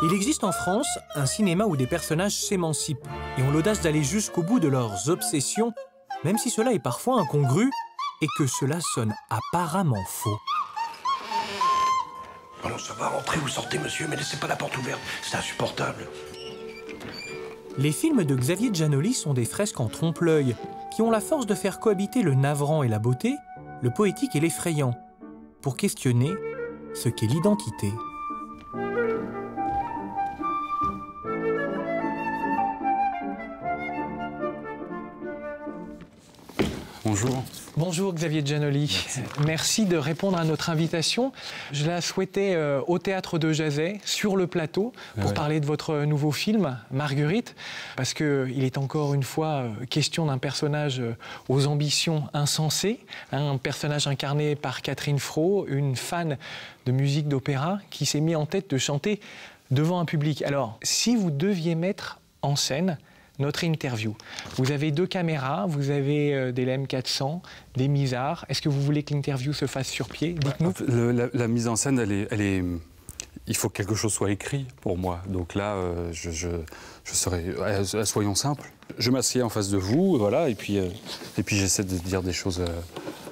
Il existe en France un cinéma où des personnages s'émancipent et ont l'audace d'aller jusqu'au bout de leurs obsessions, même si cela est parfois incongru et que cela sonne apparemment faux. Alors ça va, rentrer ou sortez, monsieur, mais laissez pas la porte ouverte, c'est insupportable. Les films de Xavier Giannoli sont des fresques en trompe-l'œil, qui ont la force de faire cohabiter le navrant et la beauté, le poétique et l'effrayant, pour questionner ce qu'est l'identité. Bonjour. Bonjour Xavier Giannoli. Merci de répondre à notre invitation. Je la souhaitais au Théâtre de Jazet, sur le plateau, pour parler de votre nouveau film, Marguerite, parce qu'il est encore une fois question d'un personnage aux ambitions insensées, un personnage incarné par Catherine Fro, une fan de musique d'opéra qui s'est mis en tête de chanter devant un public. Alors, si vous deviez mettre en scène notre interview. Vous avez 2 caméras, vous avez des LM 400, des misares. Est-ce que vous voulez que l'interview se fasse sur pied? Dites-nous. La mise en scène, il faut que quelque chose soit écrit pour moi. Donc là, je serai... soyons simples. Je m'assieds en face de vous, voilà, et puis j'essaie de dire des choses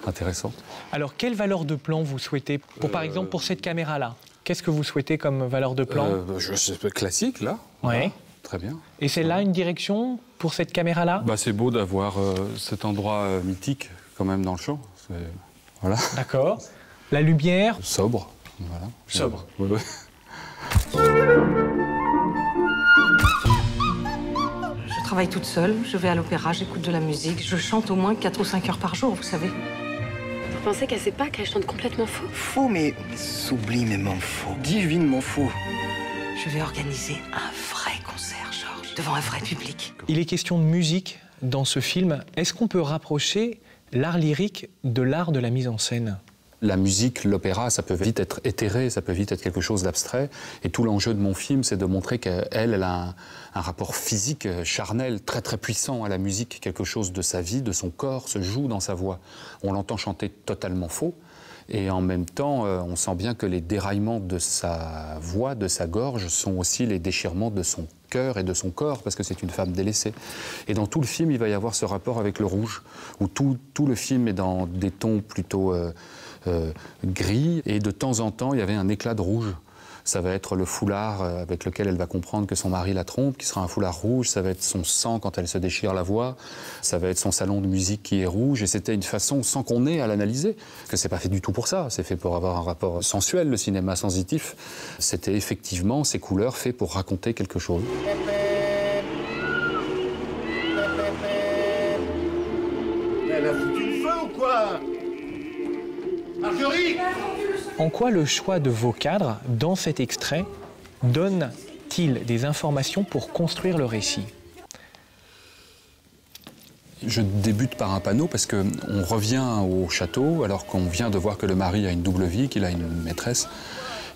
intéressantes. Alors, quelle valeur de plan vous souhaitez pour, par exemple, pour cette caméra-là? Qu'est-ce que vous souhaitez comme valeur de plan? Classique, là. Oui. Voilà. Très bien. Et c'est là une direction pour cette caméra-là? C'est beau d'avoir cet endroit mythique quand même dans le champ. Voilà. D'accord. La lumière? Sobre. Voilà. Sobre. Ouais. Je travaille toute seule, je vais à l'opéra, j'écoute de la musique, je chante au moins 4 ou 5 heures par jour, vous savez. Vous pensez qu'elle sait pas qu'elle chante complètement faux? Faux, mais sublimément faux, divinement faux. Je vais organiser un vrai concert, Georges, devant un vrai public. Il est question de musique dans ce film. Est-ce qu'on peut rapprocher l'art lyrique de l'art de la mise en scène? La musique, l'opéra, ça peut vite être éthéré, ça peut vite être quelque chose d'abstrait. Et tout l'enjeu de mon film, c'est de montrer qu'elle a un rapport physique, charnel, très très puissant à la musique. Quelque chose de sa vie, de son corps, se joue dans sa voix. On l'entend chanter totalement faux. Et en même temps, on sent bien que les déraillements de sa voix, de sa gorge, sont aussi les déchirements de son cœur et de son corps, parce que c'est une femme délaissée. Et dans tout le film, il va y avoir ce rapport avec le rouge, où tout le film est dans des tons plutôt gris, et de temps en temps, il y avait un éclat de rouge. Ça va être le foulard avec lequel elle va comprendre que son mari la trompe, qui sera un foulard rouge. Ça va être son sang quand elle se déchire la voix. Ça va être son salon de musique qui est rouge. Et c'était une façon, sans qu'on ait à l'analyser, parce que c'est pas fait du tout pour ça. C'est fait pour avoir un rapport sensuel, le cinéma sensitif. C'était effectivement ces couleurs faites pour raconter quelque chose. Elle a foutu le feu ou quoi? Marguerite! En quoi le choix de vos cadres, dans cet extrait, donne-t-il des informations pour construire le récit? Je débute par un panneau parce qu'on revient au château alors qu'on vient de voir que le mari a une double vie, qu'il a une maîtresse.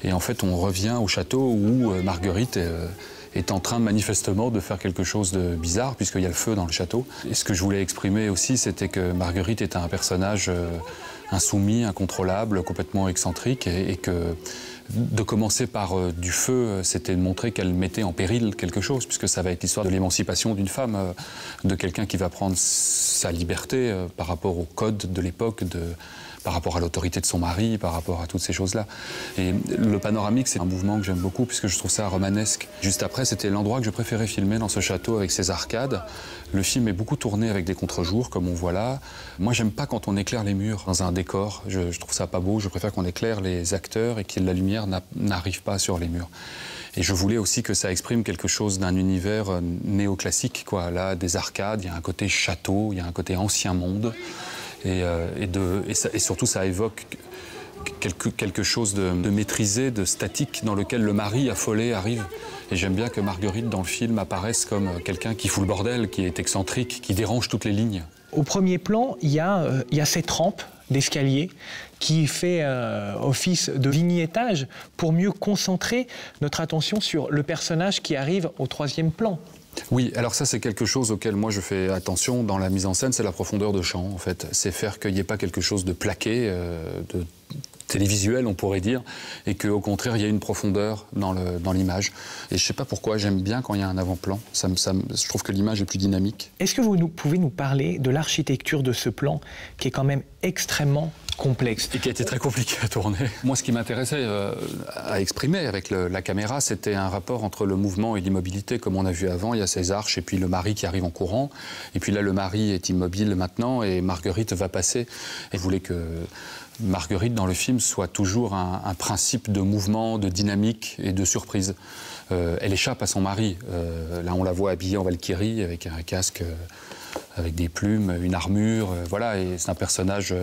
Et en fait, on revient au château où Marguerite est en train manifestement de faire quelque chose de bizarre puisqu'il y a le feu dans le château. Et ce que je voulais exprimer aussi, c'était que Marguerite était un personnage insoumis, incontrôlable, complètement excentrique et que de commencer par du feu, c'était de montrer qu'elle mettait en péril quelque chose, puisque ça va être l'histoire de l'émancipation d'une femme, de quelqu'un qui va prendre sa liberté par rapport au code de l'époque, par rapport à l'autorité de son mari, par rapport à toutes ces choses-là. Et le panoramique, c'est un mouvement que j'aime beaucoup, puisque je trouve ça romanesque. Juste après, c'était l'endroit que je préférais filmer dans ce château avec ses arcades. Le film est beaucoup tourné avec des contre-jours, comme on voit là. Moi, j'aime pas quand on éclaire les murs dans un décor. Je trouve ça pas beau. Je préfère qu'on éclaire les acteurs et que la lumière n'arrive pas sur les murs. Et je voulais aussi que ça exprime quelque chose d'un univers néoclassique, quoi. Là, des arcades, il y a un côté château, il y a un côté ancien monde. Et surtout, ça évoque quelque chose de maîtrisé, de statique, dans lequel le mari affolé arrive. Et j'aime bien que Marguerite, dans le film, apparaisse comme quelqu'un qui fout le bordel, qui est excentrique, qui dérange toutes les lignes. Au premier plan, il y a cette rampe d'escalier qui fait office de vignettage pour mieux concentrer notre attention sur le personnage qui arrive au 3e plan. Oui, alors ça c'est quelque chose auquel moi je fais attention dans la mise en scène, c'est la profondeur de champ en fait. C'est faire qu'il n'y ait pas quelque chose de plaqué, de télévisuel, on pourrait dire, et qu'au contraire, il y a une profondeur dans l'image. Et je ne sais pas pourquoi, j'aime bien quand il y a un avant-plan. Je trouve que l'image est plus dynamique. Est-ce que vous pouvez nous parler de l'architecture de ce plan, qui est quand même extrêmement complexe? Et qui a été très compliqué à tourner. Moi, ce qui m'intéressait à exprimer avec la caméra, c'était un rapport entre le mouvement et l'immobilité. Comme on a vu avant, il y a ces arches, et puis le mari qui arrive en courant. Et puis là, le mari est immobile maintenant, et Marguerite va passer. Et je voulais que Marguerite, dans le film, soit toujours un principe de mouvement, de dynamique et de surprise. Elle échappe à son mari. Là, on la voit habillée en Valkyrie, avec un casque, avec des plumes, une armure, voilà. Et c'est un personnage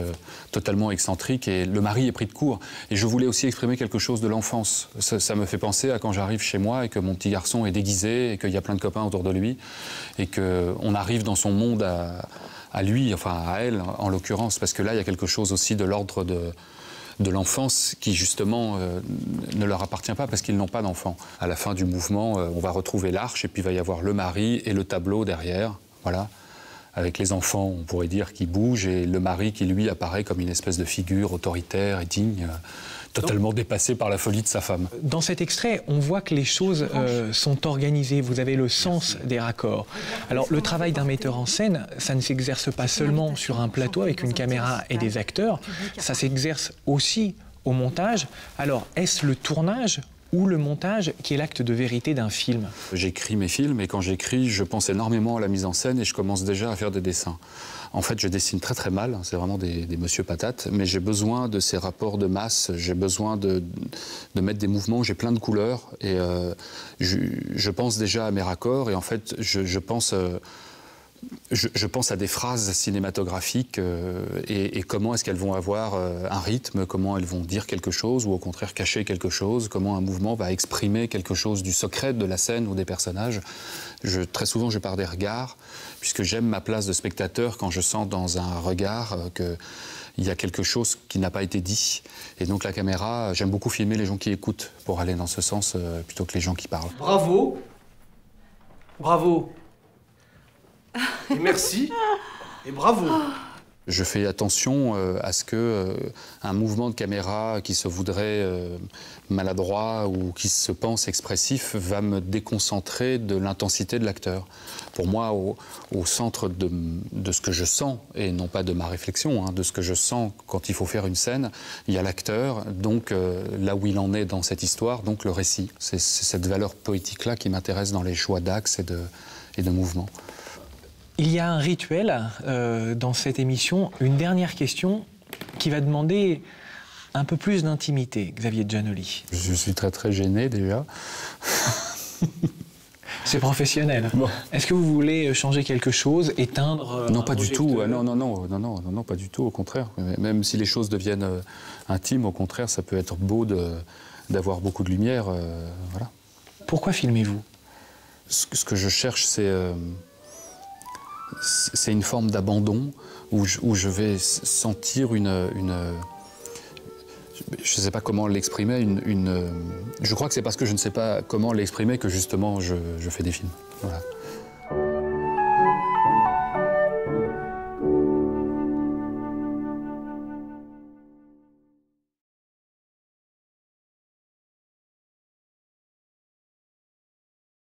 totalement excentrique. Et le mari est pris de court. Et je voulais aussi exprimer quelque chose de l'enfance. Ça me fait penser à quand j'arrive chez moi et que mon petit garçon est déguisé et qu'il y a plein de copains autour de lui. Et qu'on arrive dans son monde à lui, enfin à elle en l'occurrence, parce que là il y a quelque chose aussi de l'ordre de l'enfance qui justement ne leur appartient pas parce qu'ils n'ont pas d'enfant. À la fin du mouvement, on va retrouver l'arche et puis il va y avoir le mari et le tableau derrière, voilà, avec les enfants, on pourrait dire, qui bougent et le mari qui lui apparaît comme une espèce de figure autoritaire et digne, totalement dépassé par la folie de sa femme. Dans cet extrait, on voit que les choses sont organisées, vous avez le sens des raccords. Alors le travail d'un metteur en scène, ça ne s'exerce pas seulement sur un plateau avec une caméra et des acteurs, ça s'exerce aussi au montage. Alors est-ce le tournage ou le montage qui est l'acte de vérité d'un film? J'écris mes films et quand j'écris, je pense énormément à la mise en scène et je commence déjà à faire des dessins. En fait, je dessine très très mal, c'est vraiment des monsieur patates, mais j'ai besoin de ces rapports de masse, j'ai besoin de mettre des mouvements, j'ai plein de couleurs et je pense déjà à mes raccords et en fait, je pense à des phrases cinématographiques et comment est-ce qu'elles vont avoir un rythme, comment elles vont dire quelque chose ou au contraire cacher quelque chose, comment un mouvement va exprimer quelque chose du secret de la scène ou des personnages. Très souvent, je pars des regards, puisque j'aime ma place de spectateur quand je sens dans un regard qu'il y a quelque chose qui n'a pas été dit. Et donc la caméra, j'aime beaucoup filmer les gens qui écoutent pour aller dans ce sens plutôt que les gens qui parlent. Bravo. Bravo. Et merci. Et bravo. Je fais attention à ce que un mouvement de caméra qui se voudrait maladroit ou qui se pense expressif va me déconcentrer de l'intensité de l'acteur. Pour moi, au centre de ce que je sens, et non pas de ma réflexion, hein, de ce que je sens quand il faut faire une scène, il y a l'acteur, donc là où il en est dans cette histoire, donc le récit. C'est cette valeur poétique-là qui m'intéresse dans les choix d'axes et de mouvements. Il y a un rituel dans cette émission, une dernière question qui va demander un peu plus d'intimité, Xavier Giannoli. Je suis très très gêné déjà. C'est professionnel. Bon. Est-ce que vous voulez changer quelque chose, éteindre Non, pas du tout. Non, pas du tout. Au contraire. Même si les choses deviennent intimes, au contraire, ça peut être beau d'avoir beaucoup de lumière. Voilà. Pourquoi filmez-vous? Ce que je cherche, c'est une forme d'abandon où je vais sentir je ne sais pas comment l'exprimer, je crois que c'est parce que je ne sais pas comment l'exprimer que justement je fais des films. Voilà.